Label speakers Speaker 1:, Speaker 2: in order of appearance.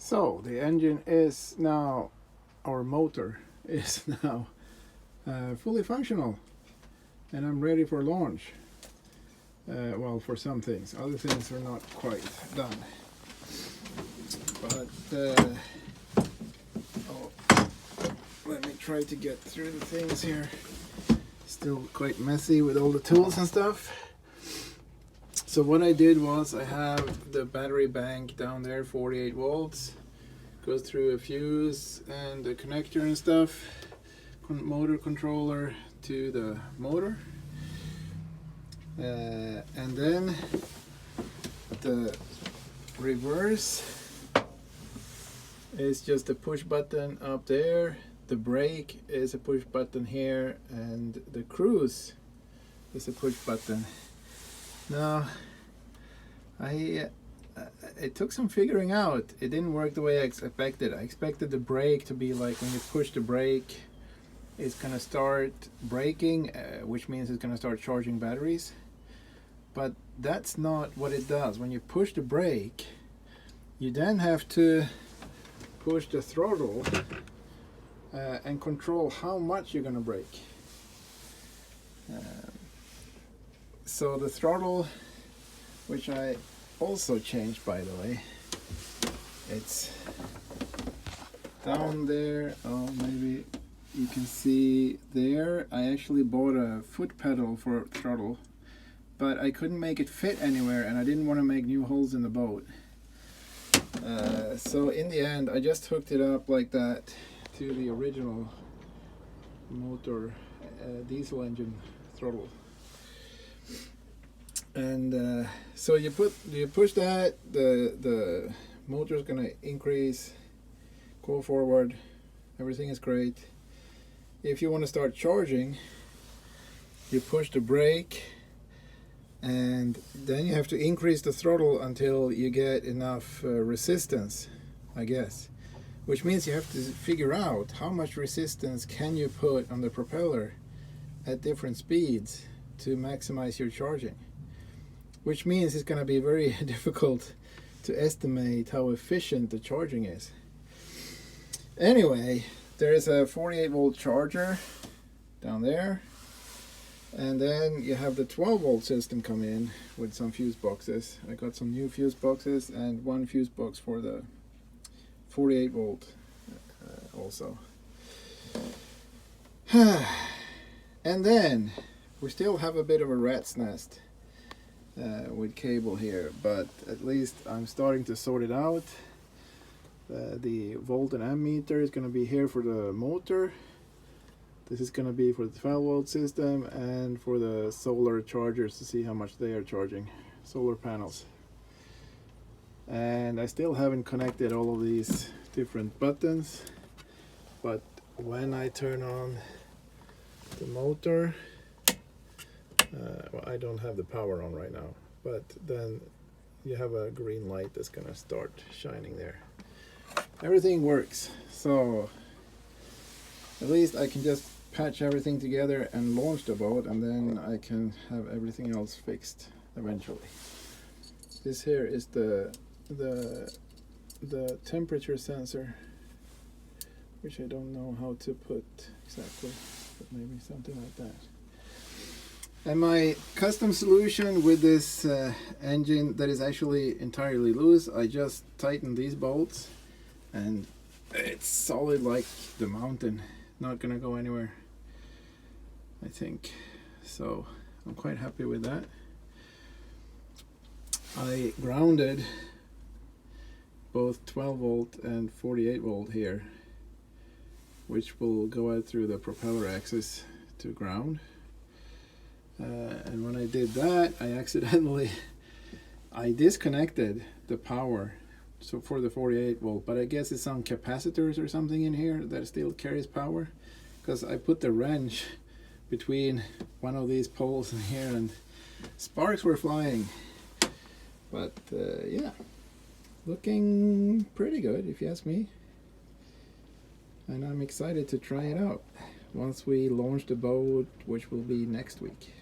Speaker 1: So the engine is now, our motor is now fully functional, and I'm ready for launch. Well, for some things. Other things are not quite done. But let me try to get through the things here. Still quite messy with all the tools and stuff. So what I did was, I have the battery bank down there, 48 volts. Goes through a fuse and a connector and stuff. Motor controller to the motor. And then the reverse is just a push button up there. The brake is a push button here, and the cruise is a push button. Now, it took some figuring out. It didn't work the way I expected. I expected the brake to be like, when you push the brake, it's gonna start braking, which means it's gonna start charging batteries. But that's not what it does. When you push the brake, you then have to push the throttle and control how much you're gonna brake. So the throttle, which I also changed, by the way, it's down there. Oh, maybe you can see there. I actually bought a foot pedal for throttle, but I couldn't make it fit anywhere, and I didn't want to make new holes in the boat. So in the end, I just hooked it up like that to the original motor diesel engine throttle. And so you push that, the motor is gonna increase, go forward, everything is great. If you want to start charging, you push the brake, and then you have to increase the throttle until you get enough resistance, I guess. Which means you have to figure out how much resistance can you put on the propeller at different speeds to maximize your charging. Which means it's going to be very difficult to estimate how efficient the charging is. Anyway, there is a 48 volt charger down there. And then you have the 12 volt system come in with some fuse boxes. I got some new fuse boxes and one fuse box for the 48 volt also. And then we still have a bit of a rat's nest with cable here, but at least I'm starting to sort it out. The volt and ammeter is going to be here for the motor. This is going to be for the 12 volt system and for the solar chargers to see how much they are charging, solar panels. And I still haven't connected all of these different buttons, but when I turn on the motor, well, I don't have the power on right now, but then you have a green light that's gonna start shining there. Everything works, so at least I can just patch everything together and launch the boat, and then I can have everything else fixed eventually. This here is the temperature sensor, which I don't know how to put exactly, but maybe something like that. And my custom solution with this engine that is actually entirely loose, I just tightened these bolts and it's solid like the mountain, not gonna go anywhere, I think. So I'm quite happy with that. I grounded both 12 volt and 48 volt here, which will go out through the propeller axis to ground. And when I did that, I disconnected the power, so for the 48 volt, but I guess it's some capacitors or something in here that still carries power, because I put the wrench between one of these poles in here and sparks were flying. But yeah, looking pretty good if you ask me, and I'm excited to try it out once we launch the boat, which will be next week.